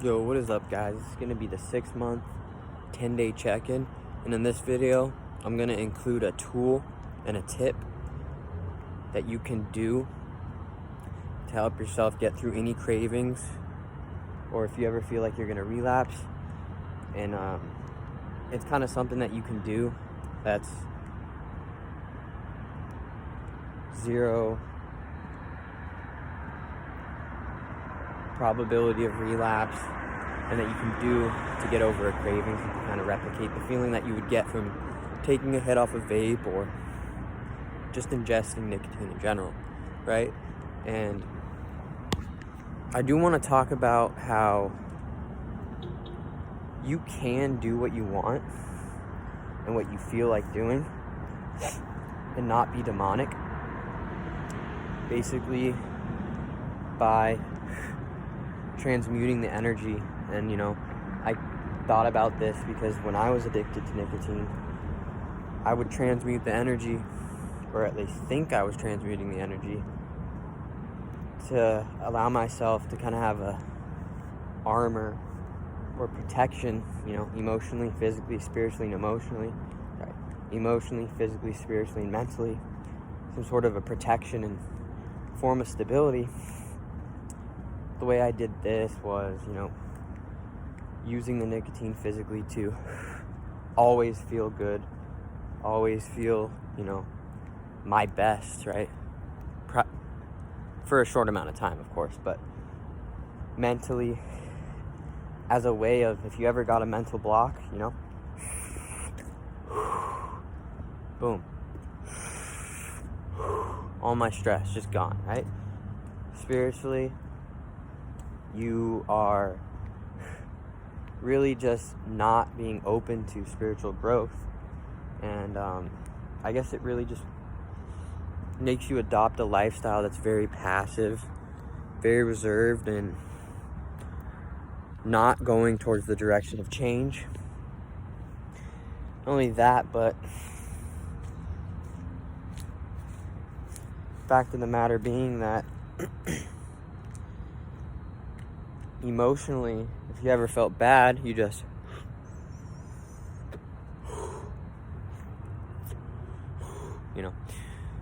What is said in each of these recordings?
Yo, what is up, guys? It's gonna be the 6-month 10-day check-in, and in this video I'm gonna include a tool and a tip that you can do to help yourself get through any cravings, or if you ever feel like you're gonna relapse. And it's kind of something that you can do that's zero probability of relapse, and that you can do to get over a craving, to kind of replicate the feeling that you would get from taking a hit off a vape or just ingesting nicotine in general, right? And I do want to talk about how you can do what you want and what you feel like doing and not be demonic, basically by transmuting the energy. And I thought about this because when I was addicted to nicotine, I would transmute the energy, or at least think I was transmuting the energy, to allow myself to kind of have a armor or protection, emotionally, physically, spiritually, and emotionally. Sorry. Emotionally, physically, spiritually, and mentally. Some sort of a protection and form of stability. The way I did this was, using the nicotine physically to always feel good, always feel, my best, right? For a short amount of time, of course, but mentally, as a way of, if you ever got a mental block, boom, all my stress just gone, right? Spiritually, you are really just not being open to spiritual growth. And I guess it really just makes you adopt a lifestyle that's very passive, very reserved, and not going towards the direction of change. Not only that, but fact of the matter being that emotionally, if you ever felt bad, you just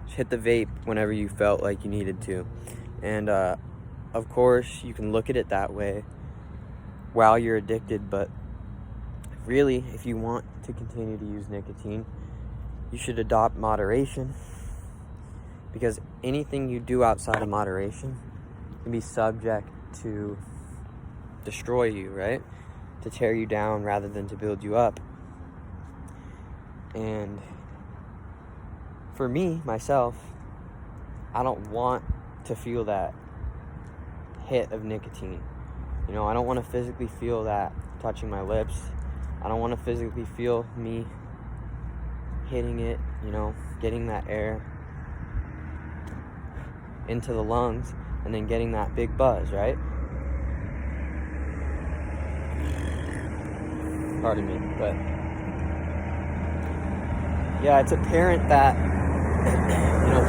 hit the vape whenever you felt like you needed to. And of course, you can look at it that way while you're addicted, but really, if you want to continue to use nicotine, you should adopt moderation, because anything you do outside of moderation can be subject to destroy you, right? To tear you down rather than to build you up. And for me, myself, I don't want to feel that hit of nicotine. I don't want to physically feel that touching my lips. I don't want to physically feel me hitting it, getting that air into the lungs and then getting that big buzz, right? Pardon me, but yeah, it's apparent that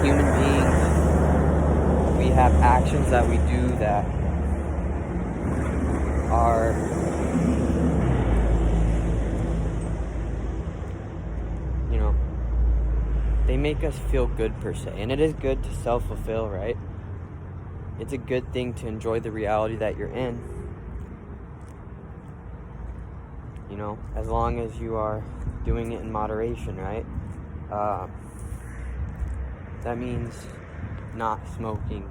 human beings, we have actions that we do that are they make us feel good per se, and it is good to self-fulfill, right? It's a good thing to enjoy the reality that you're in, as long as you are doing it in moderation, right? That means not smoking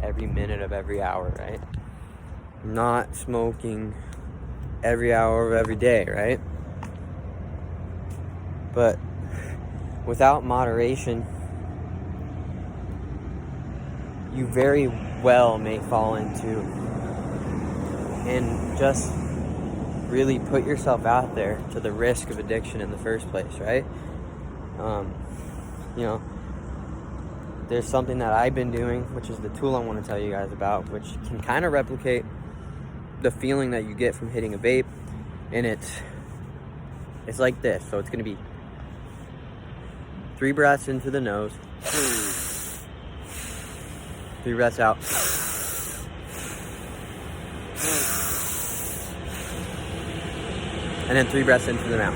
every minute of every hour, right? Not smoking every hour of every day, right? But without moderation, you very well may fall into and just really put yourself out there to the risk of addiction in the first place, right? There's something that I've been doing, which is the tool I want to tell you guys about, which can kind of replicate the feeling that you get from hitting a vape. And it's like this. So it's going to be 3 breaths into the nose, 3 breaths out, And then 3 breaths into the mouth.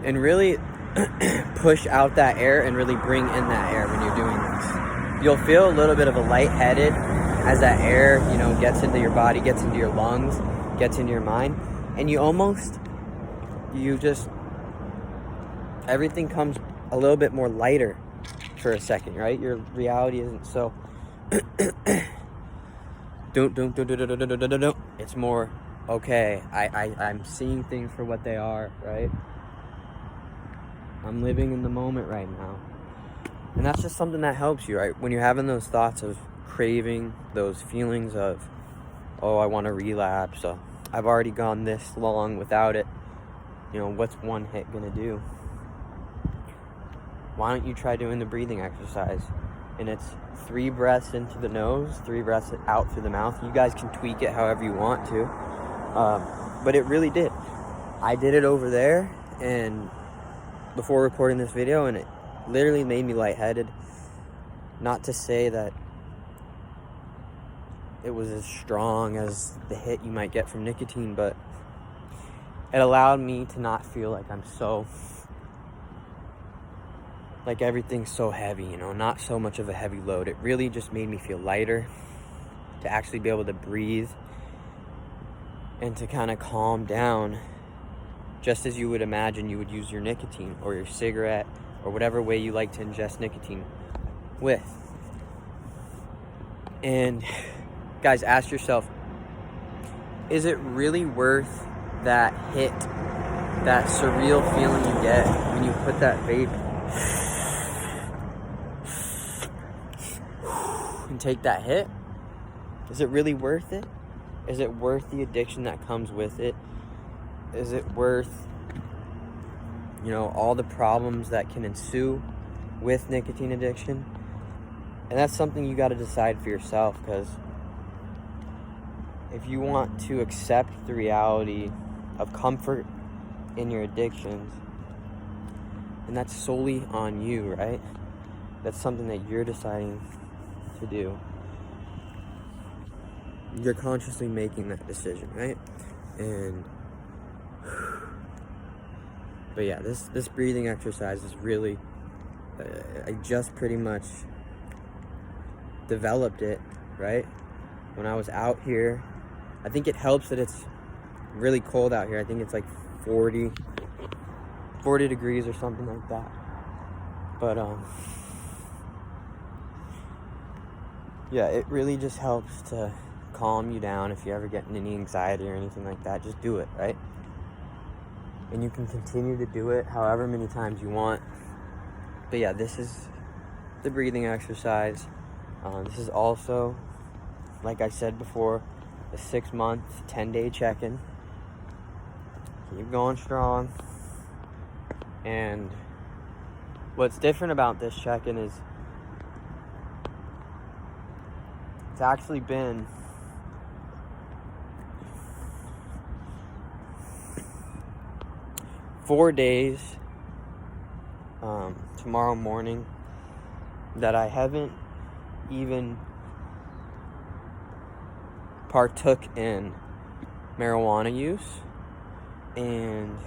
And really push out that air and really bring in that air when you're doing this. You'll feel a little bit of a lightheaded as that air, you know, gets into your body, gets into your lungs, gets into your mind. And everything comes a little bit more lighter for a second, right? Your reality isn't so it's more, okay, I'm seeing things for what they are, right? I'm living in the moment right now. And that's just something that helps you, right? When you're having those thoughts of craving, those feelings of, oh, I want to relapse, I've already gone this long without it, you know, what's one hit gonna do? Why don't you try doing the breathing exercise? And it's 3 breaths into the nose, 3 breaths out through the mouth. You guys can tweak it however you want to. But it really did. I did it over there and before recording this video, and it literally made me lightheaded. Not to say that it was as strong as the hit you might get from nicotine, but it allowed me to not feel like I'm so, like everything's so heavy, you know, not so much of a heavy load. It really just made me feel lighter, to actually be able to breathe and to kind of calm down, just as you would imagine you would use your nicotine or your cigarette or whatever way you like to ingest nicotine with. And guys, ask yourself, is it really worth that hit, that surreal feeling you get when you put that vape and take that hit? Is it really worth it? Is it worth the addiction that comes with it? Is it worth, you know, all the problems that can ensue with nicotine addiction? And that's something you got to decide for yourself, because if you want to accept the reality of comfort in your addictions, and that's solely on you, right? That's something that you're deciding to do. You're consciously making that decision, right? But yeah, this breathing exercise is really, I just pretty much developed it, right? When I was out here. I think it helps that it's really cold out here. I think it's like 40 degrees or something like that. But yeah, it really just helps to calm you down if you're ever getting any anxiety or anything like that. Just do it, right? And you can continue to do it however many times you want. But yeah, this is the breathing exercise. This is also, like I said before, a 6-month, 10-day check-in. Keep going strong. And what's different about this check-in is it's actually been four days tomorrow morning that I haven't even partook in marijuana use. And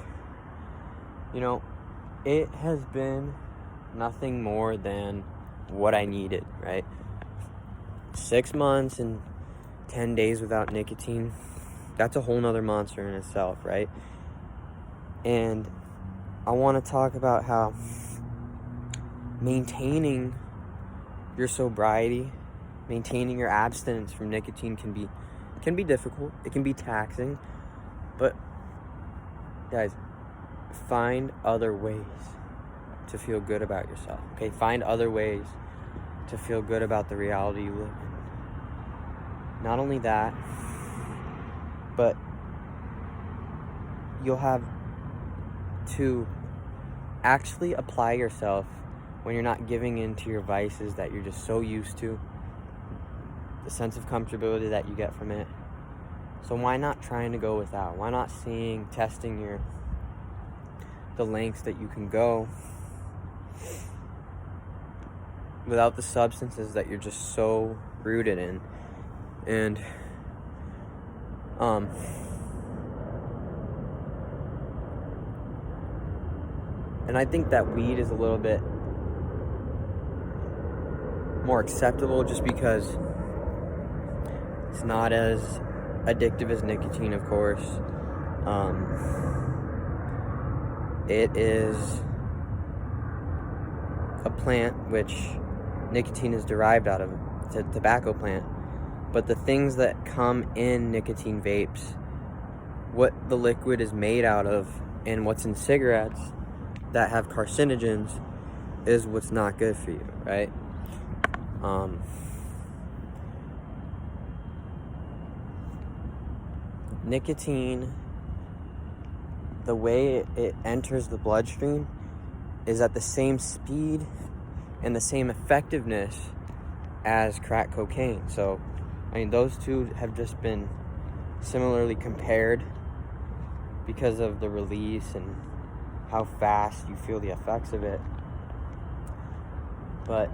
you know, it has been nothing more than what I needed, right? 6 months and 10 days without nicotine, that's a whole nother monster in itself, right? And I want to talk about how maintaining your sobriety, maintaining your abstinence from nicotine can be difficult. It can be taxing. But guys, find other ways to feel good about yourself, okay? Find other ways to feel good about the reality you live in. Not only that, but you'll have to actually apply yourself when you're not giving in to your vices that you're just so used to, the sense of comfortability that you get from it. So why not trying to go without? Why not testing the lengths that you can go without the substances that you're just so rooted in. And I think that weed is a little bit more acceptable just because it's not as addictive as nicotine, of course. It is a plant which nicotine is derived out of. It's a tobacco plant. But the things that come in nicotine vapes, what the liquid is made out of, and what's in cigarettes that have carcinogens is what's not good for you, right? Nicotine, the way it enters the bloodstream is at the same speed and the same effectiveness as crack cocaine. So, I mean, those two have just been similarly compared because of the release and how fast you feel the effects of it. But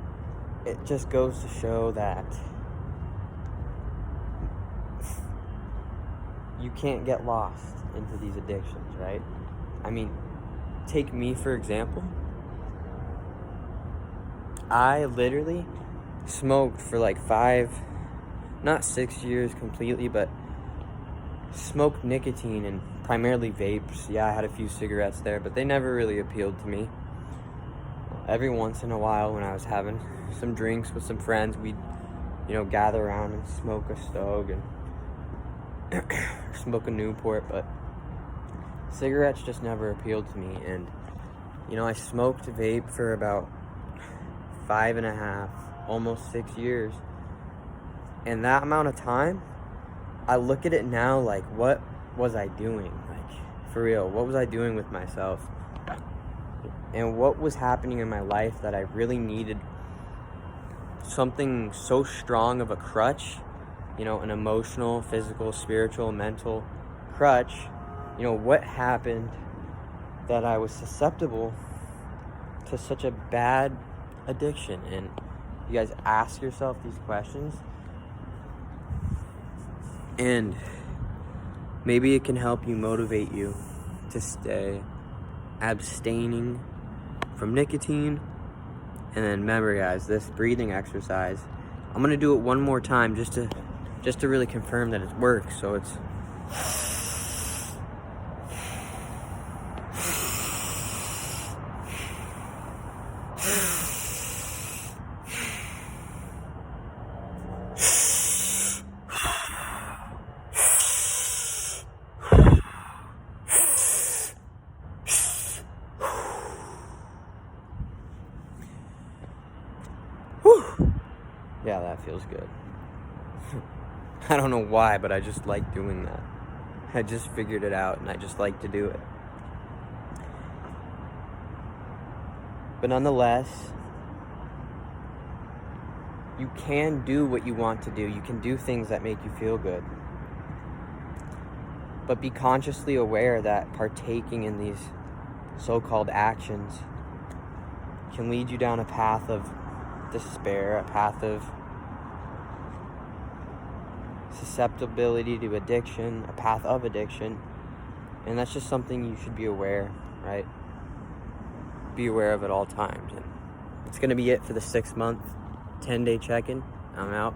it just goes to show that you can't get lost into these addictions, right? I mean, take me for example. I literally smoked for like not 6 years completely, but smoked nicotine and primarily vapes. Yeah, I had a few cigarettes there, but they never really appealed to me. Every once in a while when I was having some drinks with some friends, we'd, gather around and smoke a Stogue and smoke a Newport, but cigarettes just never appealed to me. And, I smoked vape for about 5.5, almost 6 years. And that amount of time, I look at it now like, what was I doing? Like, for real, what was I doing with myself? And what was happening in my life that I really needed something so strong of a crutch, an emotional, physical, spiritual, mental crutch. What happened that I was susceptible to such a bad addiction? And you guys ask yourself these questions, and maybe it can help you, motivate you to stay abstaining from nicotine. And then remember, guys, this breathing exercise, I'm gonna do it one more time just to really confirm that it works. So it's yeah, that feels good. I don't know why, but I just like doing that. I just figured it out, and I just like to do it. But nonetheless, you can do what you want to do. You can do things that make you feel good. But be consciously aware that partaking in these so-called actions can lead you down a path of despair, a path of susceptibility to addiction, a path of addiction. And that's just something you should be aware, right? Be aware of at all times. And it's going to be it for the 6-month, 10-day check-in. I'm out.